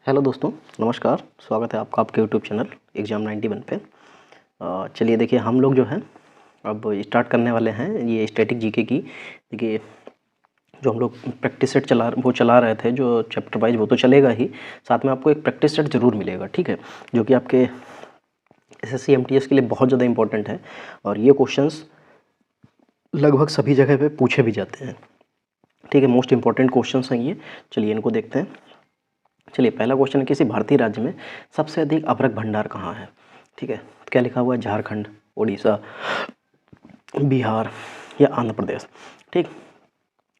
Hello दोस्तों, नमस्कार। स्वागत है आपका आपके यूट्यूब चैनल एग्ज़ाम 91 पे। चलिए देखिए, हम लोग जो है अब स्टार्ट करने वाले हैं ये स्टैटिक जीके की। देखिए, जो हम लोग प्रैक्टिस सेट चला रहे थे, जो चैप्टर वाइज वो तो चलेगा ही, साथ में आपको एक प्रैक्टिस सेट ज़रूर मिलेगा, ठीक है, जो कि आपके एसएससी एमटीएस के लिए बहुत ज़्यादा इंपॉर्टेंट है। और ये क्वेश्चंस लगभग सभी जगह पे पूछे भी जाते हैं, ठीक है। मोस्ट इंपॉर्टेंट क्वेश्चंस हैं ये। चलिए इनको देखते हैं। चलिए, पहला क्वेश्चन है, किसी भारतीय राज्य में सबसे अधिक अभ्रक भंडार कहाँ है? ठीक है, क्या लिखा हुआ है? झारखंड, उड़ीसा, बिहार या आंध्र प्रदेश। ठीक,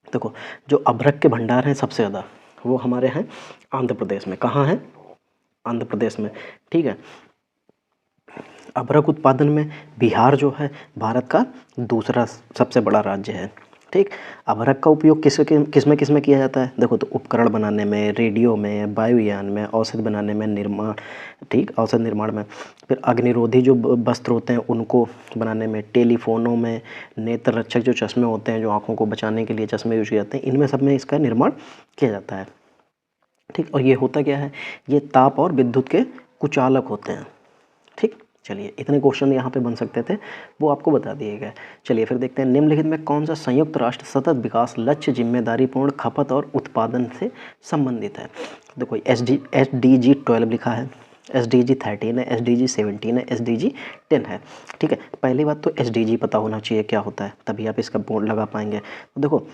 देखो, जो अभ्रक के भंडार हैं सबसे ज़्यादा, वो हमारे हैं आंध्र प्रदेश में। कहाँ है? आंध्र प्रदेश में, ठीक है। अभ्रक उत्पादन में बिहार जो है भारत का दूसरा सबसे बड़ा राज्य है, ठीक। अभ्रक का उपयोग किस में किया जाता है? देखो, तो उपकरण बनाने में, रेडियो में, वायुयान में, औषध बनाने में, निर्माण, ठीक, औषध निर्माण में, फिर अग्निरोधी जो वस्त्र होते हैं उनको बनाने में, टेलीफोनों में, नेत्र रक्षक जो चश्मे होते हैं, जो आँखों को बचाने के लिए चश्मे यूज किए जाते हैं, इनमें सब में इसका निर्माण किया जाता है, ठीक। और ये होता क्या है? ये ताप और विद्युत के कुचालक होते हैं, ठीक। चलिए, इतने क्वेश्चन यहाँ पे बन सकते थे, वो आपको बता दिए गए। चलिए फिर देखते हैं, निम्नलिखित में कौन सा संयुक्त राष्ट्र सतत विकास लक्ष्य जिम्मेदारीपूर्ण खपत और उत्पादन से संबंधित है? देखो, SDG 12 लिखा है, SDG 13 है, SDG 17 है, SDG 10 है, ठीक है। पहली बात तो SDG पता होना चाहिए क्या होता है, तभी आप इसका बोर्ड लगा पाएंगे। तो देखो,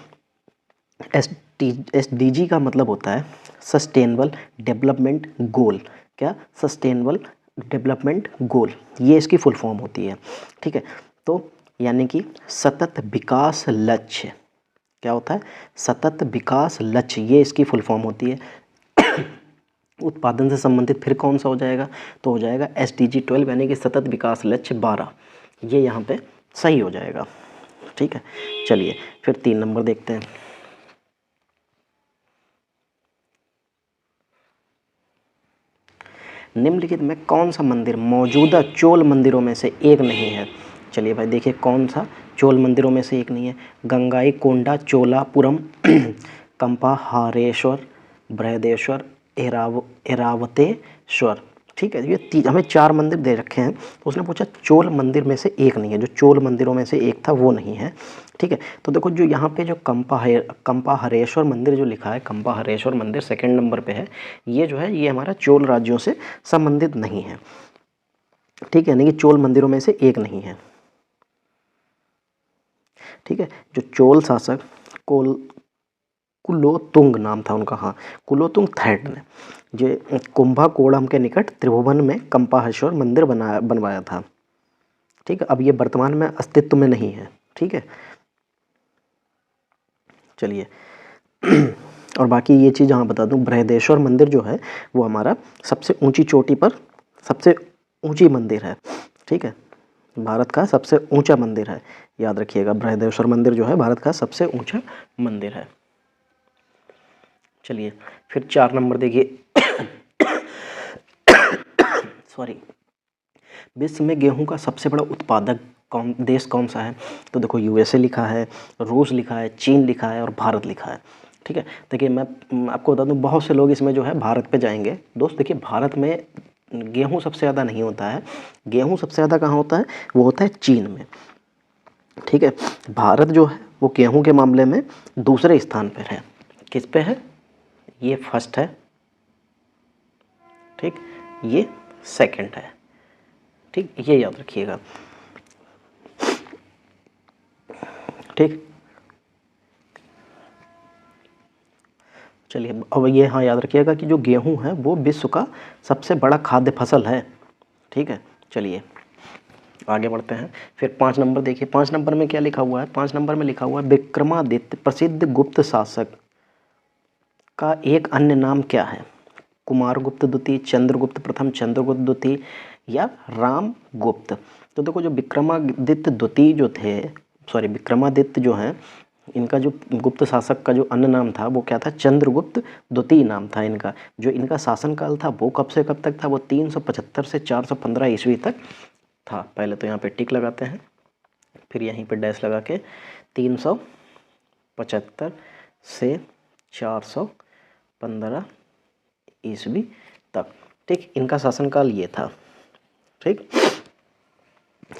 SDG का मतलब होता है सस्टेनेबल डेवलपमेंट गोल। क्या? सस्टेनेबल डेवलपमेंट गोल, ये इसकी फुल फॉर्म होती है, ठीक है। तो यानी कि सतत विकास लक्ष्य। क्या होता है? सतत विकास लक्ष्य, ये इसकी फुल फॉर्म होती है। उत्पादन से संबंधित फिर कौन सा हो जाएगा? तो हो जाएगा SDG 12, यानी कि सतत विकास लक्ष्य 12। ये यहाँ पे सही हो जाएगा, ठीक है। चलिए फिर 3 नंबर देखते हैं। निम्नलिखित में कौन सा मंदिर मौजूदा चोल मंदिरों में से एक नहीं है? चलिए भाई देखिए, कौन सा चोल मंदिरों में से एक नहीं है? गंगाईकोंडा चोलापुरम, कंपाहारेश्वर, बृहदेश्वर, एरावतेश्वर, ठीक है। ये हमें 4 मंदिर दे रखे हैं, तो उसने पूछा चोल मंदिर में से एक नहीं है। जो चोल मंदिरों में से एक था वो नहीं है, ठीक है। तो देखो, जो यहाँ पे जो कंपाहरेश्वर मंदिर जो लिखा है, कंपाहरेश्वर मंदिर सेकंड नंबर पे है, ये जो है ये हमारा चोल राज्यों से संबंधित नहीं है, ठीक है, यानी कि चोल मंदिरों में से एक नहीं है, ठीक है। जो चोल शासक कुलोतुंग नाम था उनका, हाँ, कुलोतुंग थर्ड ने जो कुंभाकोणम के निकट त्रिभुवन में कंपाहरेश्वर मंदिर बनवाया था, ठीक है। अब ये वर्तमान में अस्तित्व में नहीं है, ठीक है। चलिए और बाकी ये चीज़ हाँ बता दूं, बृहदेश्वर मंदिर जो है वो हमारा सबसे ऊंची चोटी पर सबसे ऊंची मंदिर है, ठीक है। भारत का सबसे ऊंचा मंदिर है, याद रखिएगा, बृहदेश्वर मंदिर जो है भारत का सबसे ऊंचा मंदिर है। चलिए फिर 4 नंबर देखिए। सॉरी, विश्व में गेहूं का सबसे बड़ा उत्पादक देश कौन सा है? तो देखो, USA लिखा है, रूस लिखा है, चीन लिखा है और भारत लिखा है, ठीक है। देखिए, मैं आपको बता दूं, बहुत से लोग इसमें जो है भारत पे जाएंगे। दोस्त देखिए, भारत में गेहूं सबसे ज़्यादा नहीं होता है। गेहूं सबसे ज़्यादा कहाँ होता है? वो होता है चीन में, ठीक है। भारत जो है वो गेहूं के मामले में दूसरे स्थान पर है। किस पे है? ये फर्स्ट है, ठीक, ये सेकंड है, ठीक, ये याद रखिएगा, ठीक। चलिए अब ये हाँ याद रखिएगा कि जो गेहूं है वो विश्व का सबसे बड़ा खाद्य फसल है, ठीक है। चलिए आगे बढ़ते हैं। फिर 5 नंबर देखिए, 5 नंबर में क्या लिखा हुआ है? 5 नंबर में लिखा हुआ है, विक्रमादित्य प्रसिद्ध गुप्त शासक का एक अन्य नाम क्या है? कुमारगुप्त द्वितीय, चंद्रगुप्त प्रथम, चंद्रगुप्त द्वितीय या रामगुप्त। तो देखो, जो विक्रमादित्य द्वितीय जो थे, सॉरी, विक्रमादित्य जो हैं, इनका जो गुप्त शासक का जो अन्य नाम था वो क्या था? चंद्रगुप्त द्वितीय नाम था इनका। जो इनका शासनकाल था वो कब से कब तक था? वो 375 से 415 ईस्वी तक था। पहले तो यहाँ पे टिक लगाते हैं, फिर यहीं पे डैश लगा के 375 से 415 ईस्वी तक। ठीक, इनका शासनकाल ये था। ठीक,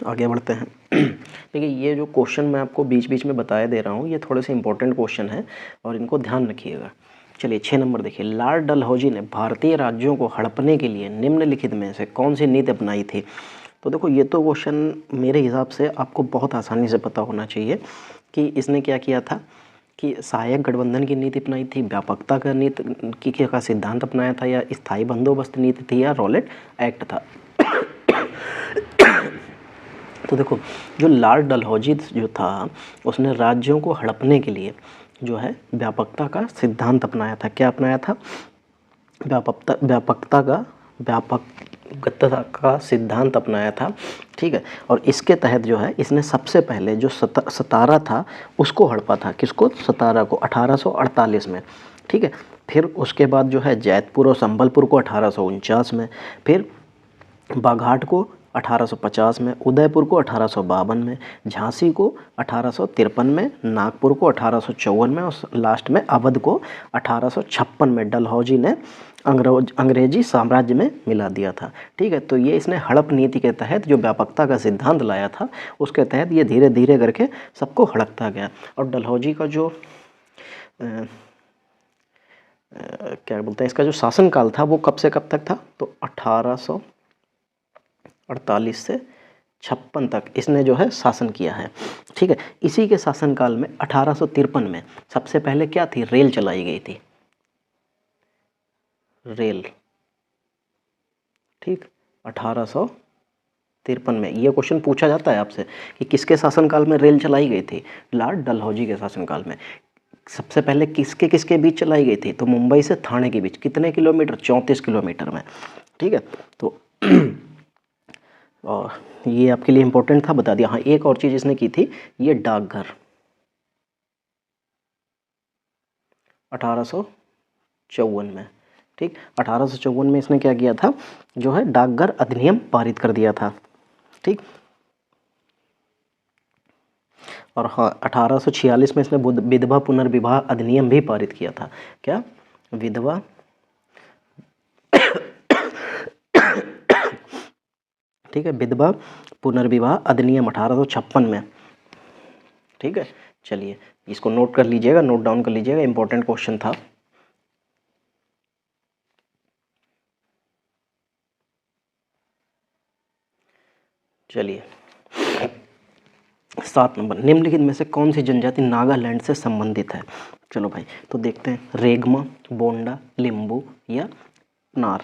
आगे बढ़ते हैं। देखिए ये जो क्वेश्चन मैं आपको बीच बीच में बताया दे रहा हूँ, ये थोड़े से इंपॉर्टेंट क्वेश्चन है और इनको ध्यान रखिएगा। चलिए 6 नंबर देखिए, लॉर्ड डलहौजी ने भारतीय राज्यों को हड़पने के लिए निम्नलिखित में से कौन सी नीति अपनाई थी। तो देखो ये तो क्वेश्चन मेरे हिसाब से आपको बहुत आसानी से पता होना चाहिए कि इसने क्या किया था कि सहायक गठबंधन की नीति अपनाई थी, व्यापकता का नीति का सिद्धांत अपनाया था, या स्थायी बंदोबस्त नीति थी, या रॉलेट एक्ट था। तो देखो जो लॉर्ड डलहौजी जो था उसने राज्यों को हड़पने के लिए जो है व्यापकता का सिद्धांत अपनाया था। क्या अपनाया था? व्यापकता का सिद्धांत अपनाया था। ठीक है, और इसके तहत जो है इसने सबसे पहले जो सतारा था उसको हड़पा था। किसको? सतारा को, 1848 में। ठीक है, फिर उसके बाद जो है जैतपुर और संबलपुर को 1849 में, फिर बाघाट को 1850 में, उदयपुर को 1852 में, झांसी को 1853 में, नागपुर को 1854 में और लास्ट में अवध को 1856 में डलहौजी ने अंग्रेजी साम्राज्य में मिला दिया था। ठीक है, तो ये इसने हड़प नीति के तहत जो व्यापकता का सिद्धांत लाया था उसके तहत ये धीरे धीरे करके सबको हड़पता गया। और डलहौजी का जो क्या बोलते हैं इसका जो शासनकाल था वो कब से कब तक था? तो 1848 से 56 तक इसने जो है शासन किया है। ठीक है, इसी के शासनकाल में 1853 में सबसे पहले क्या थी? रेल चलाई गई थी, रेल। ठीक, 1853 में ये क्वेश्चन पूछा जाता है आपसे कि किसके शासनकाल में रेल चलाई गई थी? लॉर्ड डलहौजी के शासनकाल में। सबसे पहले किसके किसके बीच चलाई गई थी? तो मुंबई से थाने के बीच। कितने किलोमीटर? 34 किलोमीटर में। ठीक है, तो और ये आपके लिए इंपॉर्टेंट था, बता दिया। हाँ, एक और चीज़ इसने की थी, ये डाकघर 1854 में। ठीक, 1854 में इसने क्या किया था? जो है डाकघर अधिनियम पारित कर दिया था। ठीक, और हाँ 1846 में इसने विधवा पुनर्विवाह अधिनियम भी पारित किया था। क्या? विधवा ठीक है, विधवा पुनर्विवाह अधिनियम 1856 में। ठीक है, चलिए इसको नोट कर लीजिएगा, नोट डाउन कर लीजिएगा, इंपॉर्टेंट क्वेश्चन था। चलिए 7 नंबर, निम्नलिखित में से कौन सी जनजाति नागालैंड से संबंधित है? चलो भाई, तो देखते हैं, रेगमा, बोंडा, लिम्बू या नार।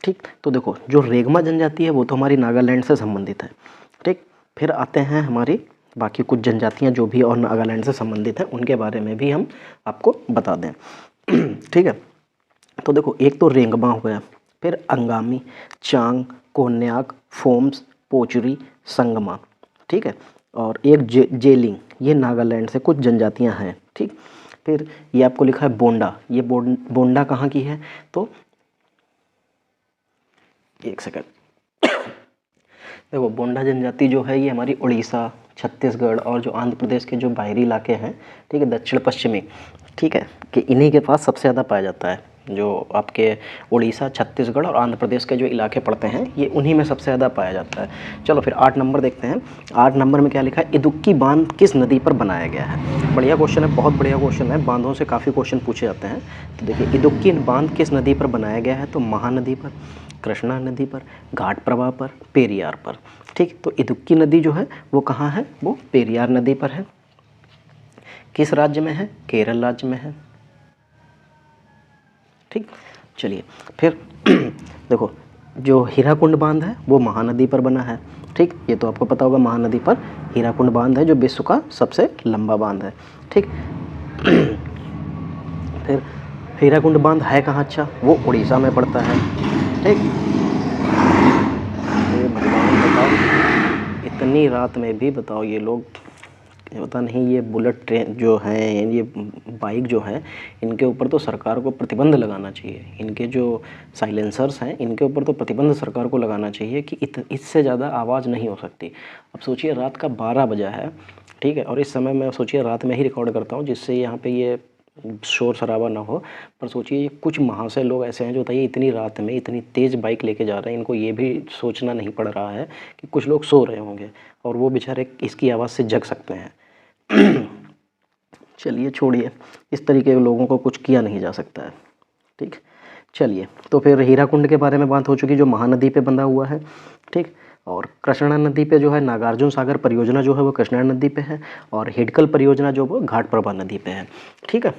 ठीक, तो देखो जो रेगमा जनजाति है वो तो हमारी नागालैंड से संबंधित है। ठीक, फिर आते हैं हमारी बाकी कुछ जनजातियां जो भी और नागालैंड से संबंधित हैं, उनके बारे में भी हम आपको बता दें। ठीक है, तो देखो एक तो रेंगमा हो गया, फिर अंगामी, चांग, कोन्याक, फोम्स, पोचुरी, संगमा। ठीक है, और एक जेलिंग, ये नागालैंड से कुछ जनजातियां हैं। ठीक, फिर ये आपको लिखा है बोंडा। ये बोंडा कहाँ की है? तो एक सेकंड, देखो बोंडा जनजाति जो है ये हमारी उड़ीसा, छत्तीसगढ़ और जो आंध्र प्रदेश के जो बाहरी इलाके हैं, ठीक है, दक्षिण पश्चिमी, ठीक है, कि इन्हीं के पास सबसे ज़्यादा पाया जाता है। जो आपके उड़ीसा, छत्तीसगढ़ और आंध्र प्रदेश के जो इलाके पड़ते हैं ये उन्हीं में सबसे ज़्यादा पाया जाता है। चलो फिर 8 नंबर देखते हैं। 8 नंबर में क्या लिखा है? इदुक्की बांध किस नदी पर बनाया गया है? बढ़िया क्वेश्चन है, बहुत बढ़िया क्वेश्चन है, बांधों से काफ़ी क्वेश्चन पूछे जाते हैं। तो देखिए इदुक्की बांध किस नदी पर बनाया गया है? तो महानदी पर, कृष्णा नदी पर, घाट प्रवाह पर, पेरियार पर। ठीक, तो इदुक्की नदी जो है वो कहाँ है? वो पेरियार नदी पर है। किस राज्य में है? केरल राज्य में है। ठीक, चलिए फिर देखो जो हीराकुंड बांध है वो महानदी पर बना है। ठीक, ये तो आपको पता होगा, महानदी पर हीराकुंड बांध है जो विश्व का सबसे लंबा बांध है। ठीक, फिर हीराकुंड बांध है कहाँ? अच्छा, वो उड़ीसा में पड़ता है। ठीक, ये भगवान बताओ, इतनी रात में भी बताओ ये लोग, पता नहीं ये बुलेट ट्रेन जो हैं, ये बाइक जो है, इनके ऊपर तो सरकार को प्रतिबंध लगाना चाहिए। इनके जो साइलेंसर्स हैं इनके ऊपर तो प्रतिबंध सरकार को लगाना चाहिए कि इससे ज़्यादा आवाज़ नहीं हो सकती। अब सोचिए रात का 12 बजा है, ठीक है, और इस समय मैं सोचिए रात में ही रिकॉर्ड करता हूँ, जिससे यहाँ पे ये शोर शराबा ना हो। पर सोचिए ये कुछ महाशय लोग ऐसे हैं जो बताइए इतनी रात में इतनी तेज़ बाइक लेके जा रहे हैं, इनको ये भी सोचना नहीं पड़ रहा है कि कुछ लोग सो रहे होंगे और वो बेचारे इसकी आवाज़ से जग सकते हैं। चलिए छोड़िए, इस तरीके के लोगों को कुछ किया नहीं जा सकता है। ठीक, चलिए तो फिर हीराकुंड के बारे में बात हो चुकी जो महानदी पे बंधा हुआ है। ठीक, और कृष्णा नदी पे जो है नागार्जुन सागर परियोजना जो है वो कृष्णा नदी पे है और हिडकल परियोजना जो वो घाटप्रभा नदी पे है। ठीक है।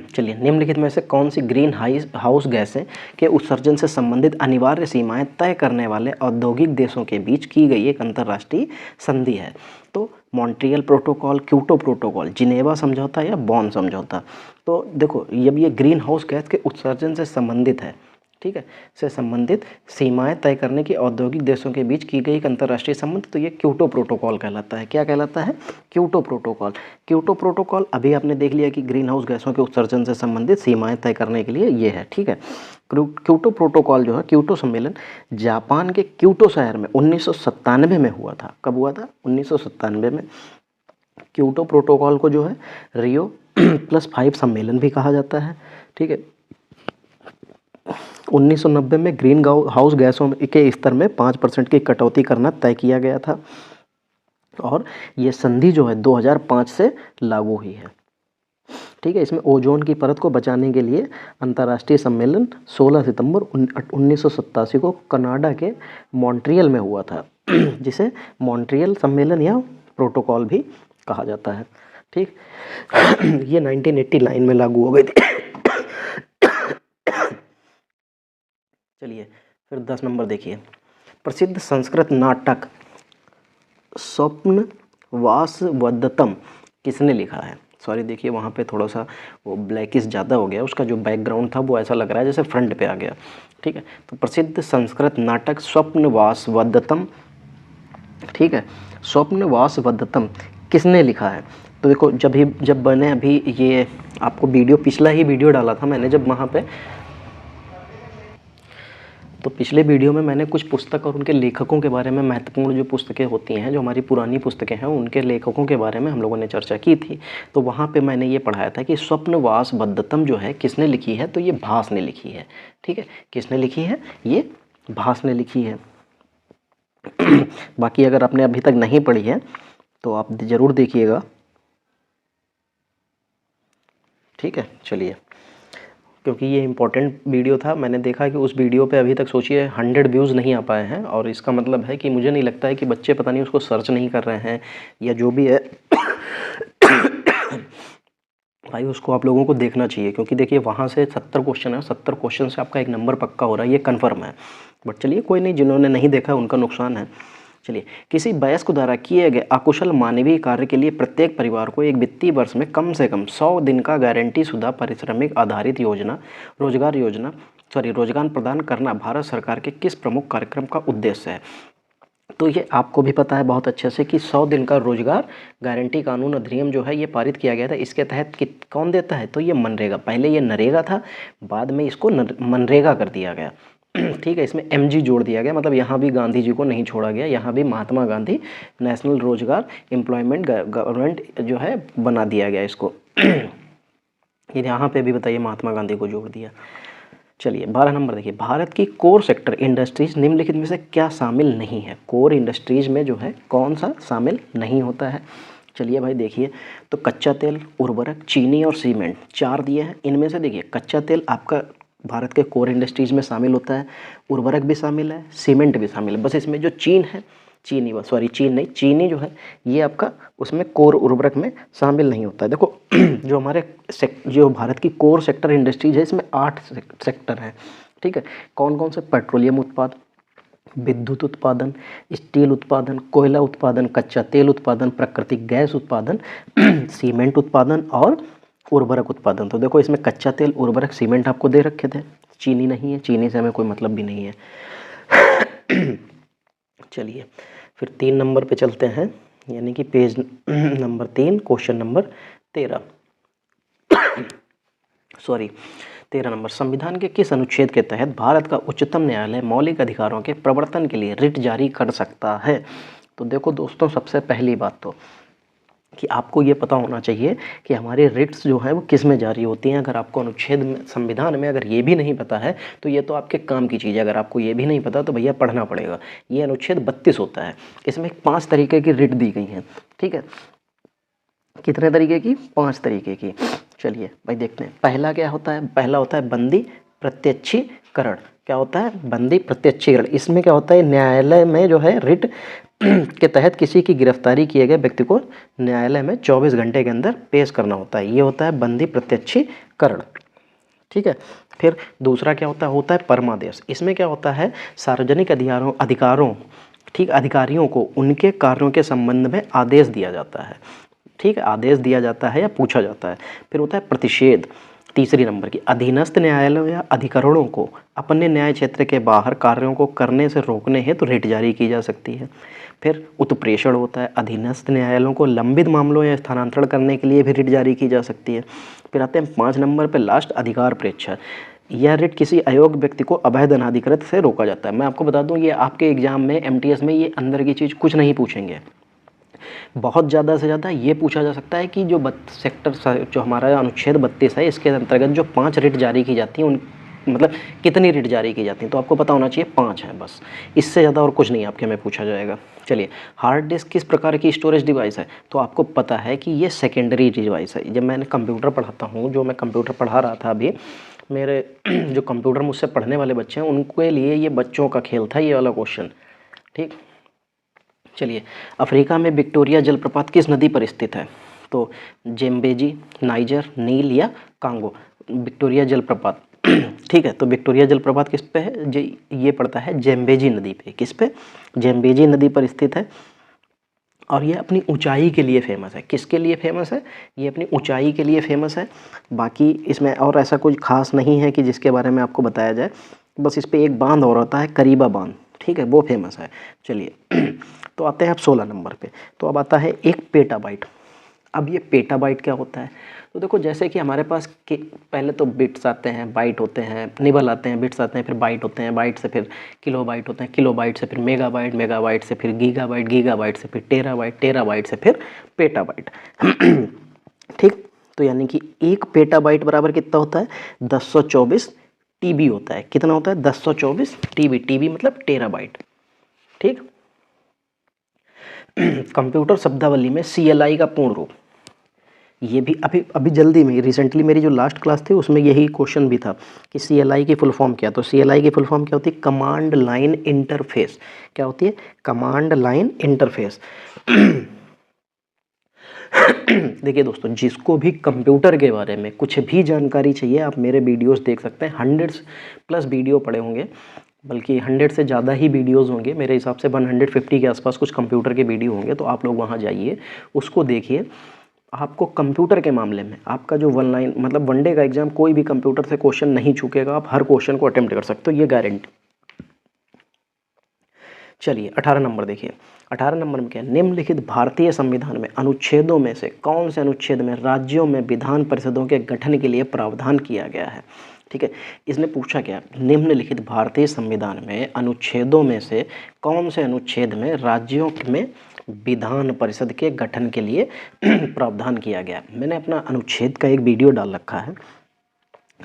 चलिए, निम्नलिखित में से कौन सी ग्रीन हाउस गैसें के उत्सर्जन से संबंधित अनिवार्य सीमाएं तय करने वाले औद्योगिक देशों के बीच की गई एक अंतर्राष्ट्रीय संधि है? तो Montreal protocol, Kyoto protocol, Geneva समझौता या बॉन समझौता। तो देखो जब ये ग्रीन हाउस गैस के उत्सर्जन से संबंधित है, ठीक है, से संबंधित सीमाएं तय करने की औद्योगिक देशों के बीच की गई एक अंतर्राष्ट्रीय संबंध, तो ये क्योटो प्रोटोकॉल कहलाता है। क्या कहलाता है? Kyoto protocol. क्योटो प्रोटोकॉल अभी आपने देख लिया कि ग्रीन हाउस गैसों के उत्सर्जन से संबंधित सीमाएं तय करने के लिए ये है। ठीक है। क्योटो प्रोटोकॉल जो है, क्योटो सम्मेलन जापान के क्योटो शहर में 1997 में हुआ था। कब हुआ था? 1997 में। क्योटो प्रोटोकॉल को जो है रियो+5 सम्मेलन भी कहा जाता है। ठीक है। 1990 में ग्रीन हाउस गैसों के स्तर में 5% की कटौती करना तय किया गया था और ये संधि जो है 2005 से लागू हुई है। ठीक है। इसमें ओजोन की परत को बचाने के लिए अंतर्राष्ट्रीय सम्मेलन 16 सितंबर 1987 को कनाडा के मॉन्ट्रियल में हुआ था, जिसे मॉन्ट्रियल सम्मेलन या प्रोटोकॉल भी कहा जाता है। ठीक, ये 1989 में लागू हो गई थी। चलिए फिर 10 नंबर देखिए, प्रसिद्ध संस्कृत नाटक स्वप्नवासवदत्तम किसने लिखा है? सॉरी देखिए वहाँ पे थोड़ा सा वो ब्लैकिश ज़्यादा हो गया, उसका जो बैकग्राउंड था वो ऐसा लग रहा है जैसे फ्रंट पे आ गया। ठीक है। तो प्रसिद्ध संस्कृत नाटक स्वप्नवासवदत्तम, ठीक है, स्वप्नवासवदत्तम किसने लिखा है? तो देखो जब मैंने अभी ये आपको वीडियो, पिछला ही वीडियो डाला था मैंने, जब वहाँ पे तो पिछले वीडियो में मैंने कुछ पुस्तक और उनके लेखकों के बारे में, महत्वपूर्ण जो पुस्तकें होती हैं, जो हमारी पुरानी पुस्तकें हैं, उनके लेखकों के बारे में हम लोगों ने चर्चा की थी। तो वहाँ पे मैंने ये पढ़ाया था कि स्वप्नवासवदत्तम जो है किसने लिखी है? तो ये भास ने लिखी है। ठीक है। किसने लिखी है? ये भास ने लिखी है। बाकी अगर आपने अभी तक नहीं पढ़ी है तो आप ज़रूर देखिएगा। ठीक है। चलिए, क्योंकि ये इम्पोर्टेंट वीडियो था, मैंने देखा कि उस वीडियो पे अभी तक सोचिए 100 व्यूज़ नहीं आ पाए हैं, और इसका मतलब है कि मुझे नहीं लगता है कि बच्चे पता नहीं उसको सर्च नहीं कर रहे हैं या जो भी है। भाई उसको आप लोगों को देखना चाहिए, क्योंकि देखिए वहाँ से 70 क्वेश्चन है, 70 क्वेश्चन से आपका एक नंबर पक्का हो रहा है, ये कन्फर्म है। बट चलिए कोई नहीं, जिन्होंने नहीं देखा उनका नुकसान है। चलिए, किसी वयस्क द्वारा किए गए अकुशल मानवीय कार्य के लिए प्रत्येक परिवार को एक वित्तीय वर्ष में कम से कम 100 दिन का गारंटी शुदा पारिश्रमिक आधारित रोजगार प्रदान करना भारत सरकार के किस प्रमुख कार्यक्रम का उद्देश्य है? तो ये आपको भी पता है बहुत अच्छे से कि 100 दिन का रोजगार गारंटी कानून अधिनियम जो है ये पारित किया गया था। इसके तहत कौन देता है? तो ये मनरेगा, पहले ये नरेगा था, बाद में इसको मनरेगा कर दिया गया। ठीक है। इसमें एमजी जोड़ दिया गया, मतलब यहाँ भी गांधी जी को नहीं छोड़ा गया, यहाँ भी महात्मा गांधी नेशनल रोजगार एम्प्लॉयमेंट गवर्नमेंट जो है बना दिया गया इसको। यहाँ पे भी बताइए महात्मा गांधी को जोड़ दिया। चलिए 12 नंबर देखिए, भारत की कोर सेक्टर इंडस्ट्रीज निम्नलिखित में से क्या शामिल नहीं है? कोर इंडस्ट्रीज में जो है कौन सा शामिल नहीं होता है? चलिए भाई देखिए, तो कच्चा तेल, उर्वरक, चीनी और सीमेंट 4 दिए हैं। इनमें से देखिए कच्चा तेल आपका भारत के कोर इंडस्ट्रीज में शामिल होता है, उर्वरक भी शामिल है, सीमेंट भी शामिल है। बस इसमें जो चीन जो है ये आपका उसमें कोर उर्वरक में शामिल नहीं होता है। देखो जो भारत की कोर सेक्टर इंडस्ट्रीज है इसमें 8 सेक्टर हैं। ठीक है। कौन कौन से? पेट्रोलियम उत्पादन, विद्युत उत्पादन, स्टील उत्पादन, कोयला उत्पादन, कच्चा तेल उत्पादन, प्राकृतिक गैस उत्पादन, सीमेंट उत्पादन और उर्वरक उत्पादन। तो देखो इसमें कच्चा तेल, उर्वरक, सीमेंट आपको दे रखे थे, चीनी नहीं है, चीनी से हमें कोई मतलब भी नहीं है। चलिए फिर 3 नंबर पे चलते हैं, यानी कि page number 3, question number 13 number. संविधान के किस अनुच्छेद के तहत भारत का उच्चतम न्यायालय मौलिक अधिकारों के प्रवर्तन के लिए रिट जारी कर सकता है? तो देखो दोस्तों, सबसे पहली बात तो कि आपको ये पता होना चाहिए कि हमारे रिट्स जो है वो किस में जारी होती हैं। अगर आपको अनुच्छेद में, संविधान में अगर ये भी नहीं पता है तो ये तो आपके काम की चीज़ है। अगर आपको ये भी नहीं पता तो भैया पढ़ना पड़ेगा। ये अनुच्छेद 32 होता है। इसमें 5 तरीके की रिट दी गई हैं, ठीक है। कितने तरीके की? 5 तरीके की। चलिए भाई देखते हैं। पहला क्या होता है? पहला होता है बंदी प्रत्यक्षीकरण। क्या होता है? बंदी प्रत्यक्षीकरण। इसमें क्या होता है? न्यायालय में जो है रिट के तहत किसी की गिरफ्तारी किए गए व्यक्ति को न्यायालय में 24 घंटे के अंदर पेश करना होता है। ये होता है बंदी प्रत्यक्षीकरण, ठीक है। फिर दूसरा क्या होता है? होता है परमादेश। इसमें क्या होता है? सार्वजनिक अधिकारों ठीक अधिकारियों को उनके कार्यों के संबंध में आदेश दिया जाता है, ठीक है। आदेश दिया जाता है या पूछा जाता है। फिर होता है प्रतिषेध। तीसरी नंबर की, अधीनस्थ न्यायालयों या अधिकरणों को अपने न्याय क्षेत्र के बाहर कार्यों को करने से रोकने हेतु रिट जारी की जा सकती है। फिर उत्प्रेषण होता है। अधीनस्थ न्यायालयों को लंबित मामलों या स्थानांतरण करने के लिए भी रिट जारी की जा सकती है। फिर आते हैं 5 नंबर पर लास्ट, अधिकार प्रेक्षा। यह रिट किसी अयोग्य व्यक्ति को अवैध अनाधिकृत से रोका जाता है। मैं आपको बता दूं, ये आपके एग्जाम में एमटीएस में ये अंदर की चीज़ कुछ नहीं पूछेंगे। बहुत ज़्यादा से ज़्यादा ये पूछा जा सकता है कि जो सेक्टर जो हमारा अनुच्छेद 32 है, इसके अंतर्गत जो 5 रिट जारी की जाती हैं, उन मतलब कितनी रिट जारी की जाती हैं, तो आपको पता होना चाहिए 5 है बस। इससे ज़्यादा और कुछ नहीं आपके में पूछा जाएगा। चलिए, हार्ड डिस्क किस प्रकार की स्टोरेज डिवाइस है? तो आपको पता है कि ये सेकेंडरी डिवाइस है। जब मैंने कंप्यूटर पढ़ाता हूँ, जो मैं कंप्यूटर पढ़ा रहा था अभी, मेरे जो कंप्यूटर मुझसे पढ़ने वाले बच्चे हैं उनके लिए ये बच्चों का खेल था ये वाला क्वेश्चन, ठीक। चलिए, अफ्रीका में विक्टोरिया जलप्रपात किस नदी पर स्थित है? तो जेम्बेजी, नाइजर, नील या कांगो। विक्टोरिया जलप्रपात ठीक है, तो विक्टोरिया जलप्रपात किस पे है? ये पड़ता है जेम्बेजी नदी पे। किस पे? जेम्बेजी नदी पर स्थित है। और ये अपनी ऊंचाई के लिए फेमस है। किसके लिए फेमस है? ये अपनी ऊंचाई के लिए फेमस है। बाकी इसमें और ऐसा कुछ खास नहीं है कि जिसके बारे में आपको बताया जाए। बस इस पे एक बांध और होता है, करीबा बांध, ठीक है, वो फेमस है। चलिए तो आते हैं अब 16 नंबर पे। तो अब आता है एक पेटाबाइट। अब ये पेटाबाइट क्या होता है? तो देखो, जैसे कि हमारे पास के पहले तो बिट्स आते हैं, बाइट होते हैं, निबल आते हैं, बिट्स आते हैं, फिर बाइट होते हैं, बाइट से फिर किलोबाइट होते हैं, किलोबाइट से फिर मेगाबाइट, मेगाबाइट से फिर गीगाबाइट, गीगाबाइट से फिर टेराबाइट, टेराबाइट से फिर पेटाबाइट ठीक। तो यानी कि एक पेटाबाइट बराबर कितना होता है? 1024 टीबी होता है। कितना होता है? 1024 टीबी। टीबी मतलब टेराबाइट, ठीक। कंप्यूटर शब्दावली में CLI का पूर्ण रूप, ये भी अभी अभी जल्दी में रिसेंटली मेरी जो लास्ट क्लास थी उसमें यही क्वेश्चन भी था कि CLI की फुल फॉर्म क्या। तो CLI की फुल फॉर्म क्या होती है? Command line interface. क्या होती है? कमांड लाइन इंटरफेस देखिए दोस्तों, जिसको भी कंप्यूटर के बारे में कुछ भी जानकारी चाहिए, आप मेरे वीडियोस देख सकते हैं। 100+ वीडियो पड़े होंगे, बल्कि 100 से ज़्यादा ही वीडियोस होंगे मेरे हिसाब से। 150 के आसपास कुछ कंप्यूटर के वीडियो होंगे। तो आप लोग वहाँ जाइए, उसको देखिए। आपको कंप्यूटर के मामले में आपका जो वनडे का एग्जाम, कोई भी कंप्यूटर से क्वेश्चन नहीं चूकेगा। आप हर क्वेश्चन को अटेम्प्ट कर सकते हो, ये गारंटी। चलिए 18 नंबर देखिए। 18 नंबर में क्या है? निम्नलिखित भारतीय संविधान में अनुच्छेदों में से कौन से अनुच्छेद में राज्यों में विधान परिषदों के गठन के लिए प्रावधान किया गया है? ठीक है, इसने पूछा क्या? निम्नलिखित भारतीय संविधान में अनुच्छेदों में से कौन से अनुच्छेद में राज्यों में विधान परिषद के गठन के लिए प्रावधान किया गया? मैंने अपना अनुच्छेद का एक वीडियो डाल रखा है।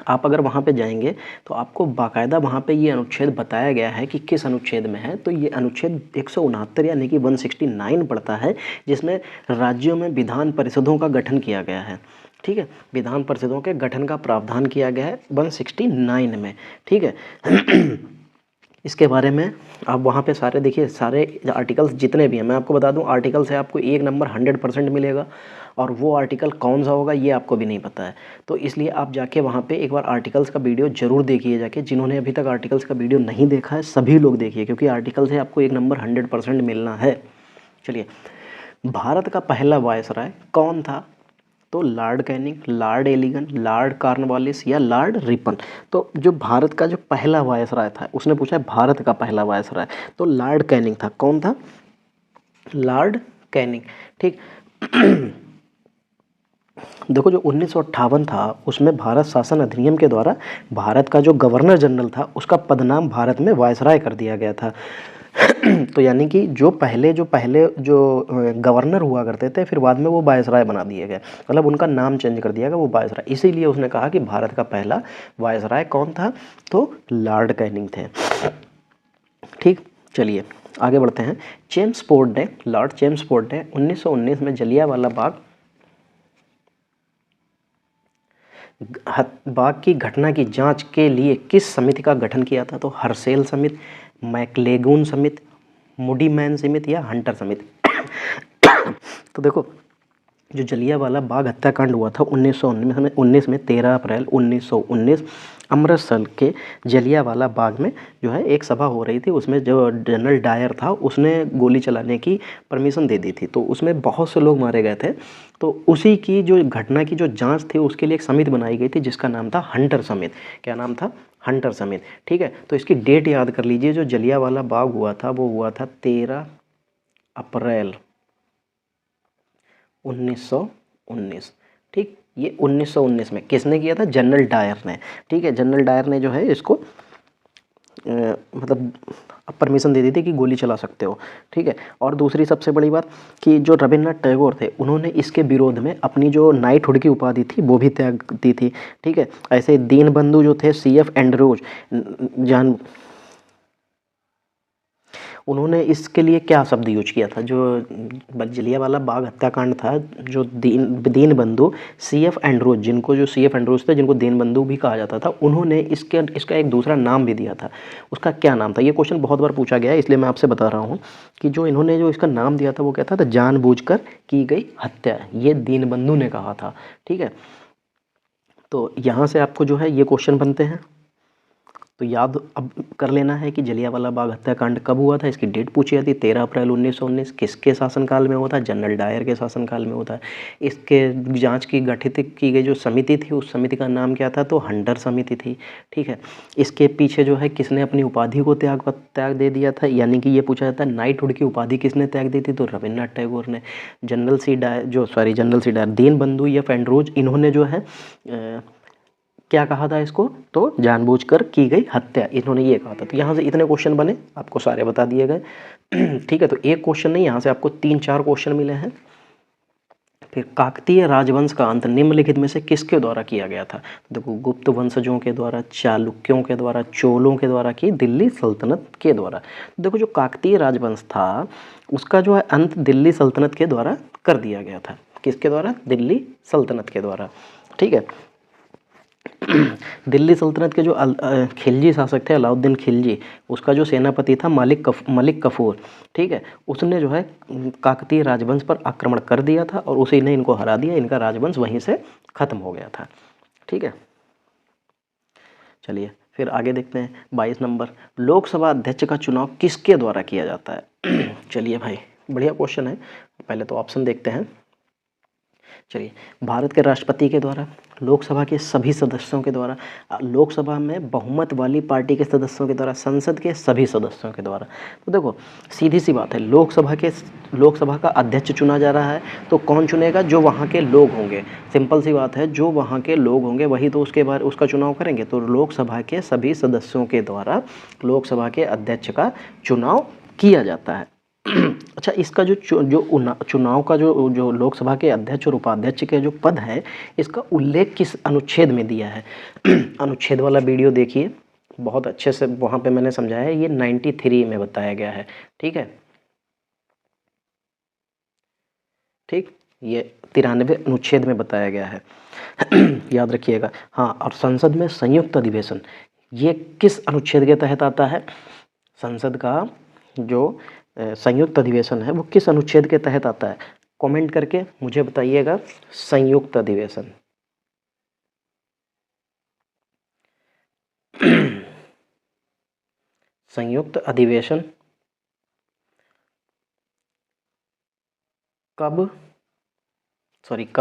आप अगर वहाँ पे जाएंगे तो आपको बाकायदा वहाँ पे ये अनुच्छेद बताया गया है कि किस अनुच्छेद में है। तो ये अनुच्छेद 169 यानी कि 169 पड़ता है, जिसमें राज्यों में विधान परिषदों का गठन किया गया है, ठीक है। विधान परिषदों के गठन का प्रावधान किया गया है 169 में, ठीक है। इसके बारे में आप वहाँ पे सारे देखिए, सारे आर्टिकल्स जितने भी हैं, मैं आपको बता दूं, आर्टिकल से आपको 1 नंबर 100% मिलेगा। और वो आर्टिकल कौन सा होगा ये आपको भी नहीं पता है। तो इसलिए आप जाके वहाँ पे एक बार आर्टिकल्स का वीडियो ज़रूर देखिए जाके। जिन्होंने अभी तक आर्टिकल्स का वीडियो नहीं देखा है सभी लोग देखिए, क्योंकि आर्टिकल से आपको 1 नंबर 100% मिलना है। चलिए, भारत का पहला वायसराय कौन था? तो Lord Canning, Lord Elgin, Lord Cornwallis या लॉर्ड रिपन। तो जो भारत का जो पहला वायसराय था, उसने पूछा है भारत का पहला वायसराय, तो लॉर्ड कैनिंग था। कौन था? लॉर्ड कैनिंग, ठीक। देखो, जो 1958 था उसमें भारत शासन अधिनियम के द्वारा भारत का जो गवर्नर जनरल था उसका पदनाम भारत में वायसराय कर दिया गया था। तो यानी कि जो पहले जो गवर्नर हुआ करते थे, फिर बाद में वो वायसराय बना दिए गए, मतलब उनका नाम चेंज कर दिया गया, वो वायसराय। इसीलिए उसने कहा कि भारत का पहला वायसराय कौन था, तो लॉर्ड कैनिंग थे। ठीक, चलिए आगे बढ़ते हैं। चेम्सफोर्ड ने, लॉर्ड चेम्सफोर्ड ने 1919 में जलियांवाला बाग की घटना की जांच के लिए किस समिति का गठन किया था, तो हर्सेल समिति, मैकलेगून समिति, मूडी मैन समिति या हंटर समिति। तो देखो, जो जलियांवाला बाग हत्याकांड हुआ था 1919 में 13 अप्रैल 1919 अमृतसर के जलियांवाला बाग में जो है एक सभा हो रही थी। उसमें जो जनरल डायर था उसने गोली चलाने की परमिशन दे दी थी, तो उसमें बहुत से लोग मारे गए थे। तो उसी की जो घटना की जो जांच थी उसके लिए एक समिति बनाई गई थी जिसका नाम था हंटर समिति। क्या नाम था? हंटर समिति। ठीक है, तो इसकी डेट याद कर लीजिए। जो जलियांवाला बाग हुआ था वो हुआ था 13 अप्रैल 1919। ठीक, ये 1919 में किसने किया था? जनरल डायर ने। ठीक है, जनरल डायर ने जो है इसको मतलब परमिशन दे दी थी कि गोली चला सकते हो। ठीक है, और दूसरी सबसे बड़ी बात कि जो रविन्द्रनाथ टैगोर थे उन्होंने इसके विरोध में अपनी जो नाइटहुड की उपाधि थी वो भी त्याग दी थी। ठीक है, ऐसे दीनबंधु जो थे CF एंड्रोज जान, उन्होंने इसके लिए क्या शब्द यूज किया था? जो जलियांवाला बाग हत्याकांड था, जो दीनबंधु CF एंड्रोज, जिनको जो CF एंड्रोज थे, जिनको दीनबंधु भी कहा जाता था, उन्होंने इसका एक दूसरा नाम भी दिया था। उसका क्या नाम था? ये क्वेश्चन बहुत बार पूछा गया है, इसलिए मैं आपसे बता रहा हूँ कि जो इन्होंने जो इसका नाम दिया था वो क्या था? तो जानबूझकर की गई हत्या, ये दीनबंधु ने कहा था। ठीक है, तो यहाँ से आपको जो है ये क्वेश्चन बनते हैं, तो याद अब कर लेना है कि जलियांवाला बाग हत्याकांड कब हुआ था। इसकी डेट पूछी जाती है 13 अप्रैल 1919। किसके शासनकाल में हुआ था? जनरल डायर के शासनकाल में होता है। इसके जांच की गठित की गई जो समिति थी उस समिति का नाम क्या था? तो हंटर समिति थी। ठीक है, इसके पीछे जो है किसने अपनी उपाधि को त्याग दे दिया था, यानी कि ये पूछा जाता है नाइटहुड की उपाधि किसने त्याग दी थी? तो रविन्द्रनाथ टैगोर ने। जनरल सी डायर दीनबंधु या एंड्रोज, इन्होंने जो है क्या कहा था इसको? तो जानबूझकर की गई हत्या, इन्होंने ये कहा था। तो यहाँ से इतने क्वेश्चन बने, आपको सारे बता दिए गए। ठीक है, तो एक क्वेश्चन नहीं, यहाँ से आपको 3-4 क्वेश्चन मिले हैं। फिर काकतीय राजवंश का अंत निम्नलिखित में से किसके द्वारा किया गया था? देखो, गुप्त वंशजों के द्वारा, चालुक्यों के द्वारा, चोलों के द्वारा, की दिल्ली सल्तनत के द्वारा। देखो, जो काकतीय राजवंश था उसका जो है अंत दिल्ली सल्तनत के द्वारा कर दिया गया था। किसके द्वारा? दिल्ली सल्तनत के द्वारा। ठीक है, दिल्ली सल्तनत के जो खिलजी शासक थे, अलाउद्दीन खिलजी, उसका जो सेनापति था मलिक कफूर, ठीक है, उसने जो है काकतीय राजवंश पर आक्रमण कर दिया था और उसी ने इनको हरा दिया। इनका राजवंश वहीं से खत्म हो गया था। ठीक है, चलिए फिर आगे देखते हैं। 22 नंबर, लोकसभा अध्यक्ष का चुनाव किसके द्वारा किया जाता है? चलिए भाई, बढ़िया क्वेश्चन है। पहले तो ऑप्शन देखते हैं। चलिए, भारत के राष्ट्रपति के द्वारा, लोकसभा के सभी सदस्यों के द्वारा, लोकसभा में बहुमत वाली पार्टी के सदस्यों के द्वारा, संसद के सभी सदस्यों के द्वारा। तो देखो, सीधी सी बात है, लोकसभा का अध्यक्ष चुना जा रहा है, तो कौन चुनेगा? जो वहाँ के लोग होंगे। सिंपल सी बात है, जो वहाँ के लोग होंगे वही तो उसका चुनाव करेंगे। तो लोकसभा के सभी सदस्यों के द्वारा लोकसभा के अध्यक्ष का चुनाव किया जाता है। अच्छा, इसका जो चुनाव का जो लोकसभा के अध्यक्ष और उपाध्यक्ष के जो पद है, इसका उल्लेख किस अनुच्छेद में दिया है? अनुच्छेद वाला वीडियो देखिए, बहुत अच्छे से वहाँ पे मैंने समझाया है। ये 93 में बताया गया है। ठीक है, ठीक, ये 93 अनुच्छेद में बताया गया है। याद रखिएगा। हाँ, और संसद में संयुक्त अधिवेशन, ये किस अनुच्छेद के तहत आता है? संसद का जो संयुक्त अधिवेशन है वो किस अनुच्छेद के तहत आता है? कमेंट करके मुझे बताइएगा। संयुक्त अधिवेशन संयुक्त अधिवेशन कब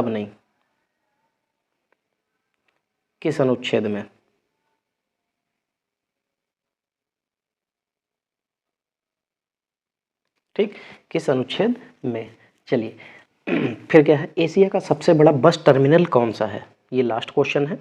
नहीं, किस अनुच्छेद में? ठीक, किस अनुच्छेद में? चलिए, फिर क्या है? एशिया का सबसे बड़ा बस टर्मिनल कौन सा है? ये लास्ट क्वेश्चन है।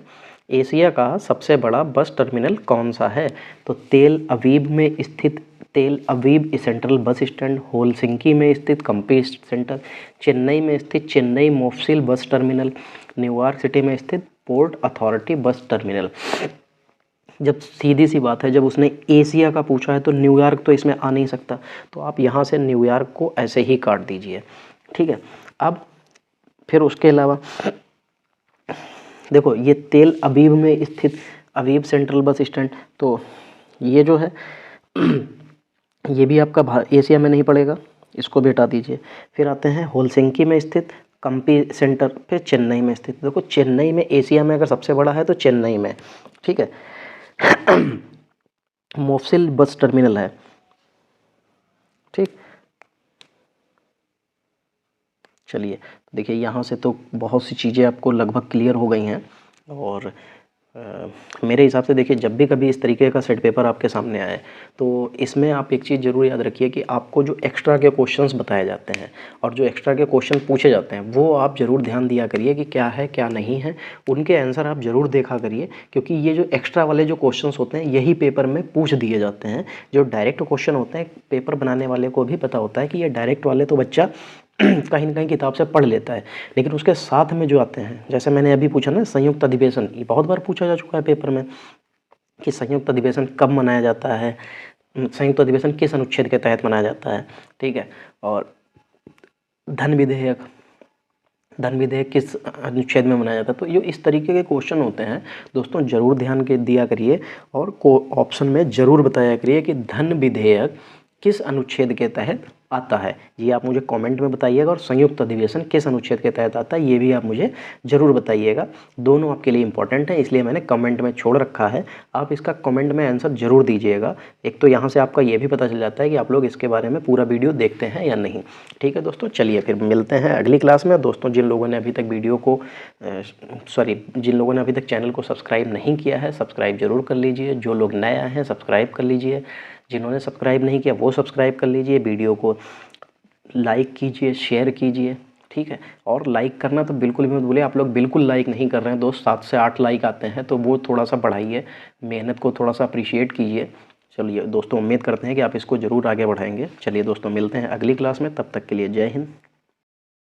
एशिया का सबसे बड़ा बस टर्मिनल कौन सा है? तो तेल अवीव में स्थित तेल Aviv central bus stand, Helsinki में स्थित कंपी सेंटर, चेन्नई में स्थित Chennai Mufassil bus terminal, New York city में स्थित पोर्ट अथॉरिटी बस टर्मिनल। जब सीधी सी बात है, जब उसने एशिया का पूछा है तो न्यूयॉर्क तो इसमें आ नहीं सकता, तो आप यहाँ से न्यूयॉर्क को ऐसे ही काट दीजिए, ठीक है। अब फिर उसके अलावा देखो ये तेल अवीव में स्थित अवीव सेंट्रल बस स्टैंड, तो ये जो है ये भी आपका एशिया में नहीं पड़ेगा, इसको भी हटा दीजिए। फिर आते हैं हेलसिंकी में स्थित कंपी सेंटर, फिर चेन्नई में स्थित। देखो चेन्नई में एशिया में अगर सबसे बड़ा है तो चेन्नई में, ठीक है। मोफसिल बस टर्मिनल है, ठीक। चलिए देखिए यहाँ से तो बहुत सी चीज़ें आपको लगभग क्लियर हो गई हैं। और मेरे हिसाब से देखिए, जब भी कभी इस तरीके का सेट पेपर आपके सामने आए तो इसमें आप एक चीज़ ज़रूर याद रखिए कि आपको जो एक्स्ट्रा के क्वेश्चंस बताए जाते हैं और जो एक्स्ट्रा के क्वेश्चन पूछे जाते हैं वो आप ज़रूर ध्यान दिया करिए कि क्या है क्या नहीं है, उनके आंसर आप ज़रूर देखा करिए, क्योंकि ये जो एक्स्ट्रा वाले जो क्वेश्चंस होते हैं यही पेपर में पूछ दिए जाते हैं। जो डायरेक्ट क्वेश्चन होते हैं, पेपर बनाने वाले को भी पता होता है कि ये डायरेक्ट वाले तो बच्चा कहीं ना कहीं किताब से पढ़ लेता है, लेकिन उसके साथ में जो आते हैं, जैसे मैंने अभी पूछा ना संयुक्त अधिवेशन, ये बहुत बार पूछा जा चुका है पेपर में कि संयुक्त अधिवेशन कब मनाया जाता है, संयुक्त अधिवेशन किस अनुच्छेद के तहत मनाया जाता है, ठीक है। और धन विधेयक किस अनुच्छेद में मनाया जाता है। तो ये इस तरीके के क्वेश्चन होते हैं दोस्तों, ज़रूर ध्यान के दिया करिए और ऑप्शन में ज़रूर बताया करिए कि धन विधेयक किस अनुच्छेद के तहत आता है, ये आप मुझे कमेंट में बताइएगा। और संयुक्त अधिवेशन किस अनुच्छेद के तहत आता है ये भी आप मुझे ज़रूर बताइएगा। दोनों आपके लिए इंपॉर्टेंट है, इसलिए मैंने कमेंट में छोड़ रखा है, आप इसका कमेंट में आंसर ज़रूर दीजिएगा। एक तो यहाँ से आपका ये भी पता चल जाता है कि आप लोग इसके बारे में पूरा वीडियो देखते हैं या नहीं, ठीक है दोस्तों। चलिए फिर मिलते हैं अगली क्लास में। दोस्तों जिन लोगों ने अभी तक जिन लोगों ने अभी तक चैनल को सब्सक्राइब नहीं किया है, सब्सक्राइब जरूर कर लीजिए। जो लोग नए आए हैं सब्सक्राइब कर लीजिए, जिन्होंने सब्सक्राइब नहीं किया वो सब्सक्राइब कर लीजिए। वीडियो को लाइक कीजिए, शेयर कीजिए, ठीक है। और लाइक करना तो बिल्कुल भी मत भूलिए, आप लोग बिल्कुल लाइक नहीं कर रहे हैं दोस्त, 7 से 8 लाइक आते हैं तो वो थोड़ा सा बढ़ाइए, मेहनत को थोड़ा सा अप्रिशिएट कीजिए। चलिए दोस्तों, उम्मीद करते हैं कि आप इसको ज़रूर आगे बढ़ाएंगे। चलिए दोस्तों, मिलते हैं अगली क्लास में, तब तक के लिए जय हिंद।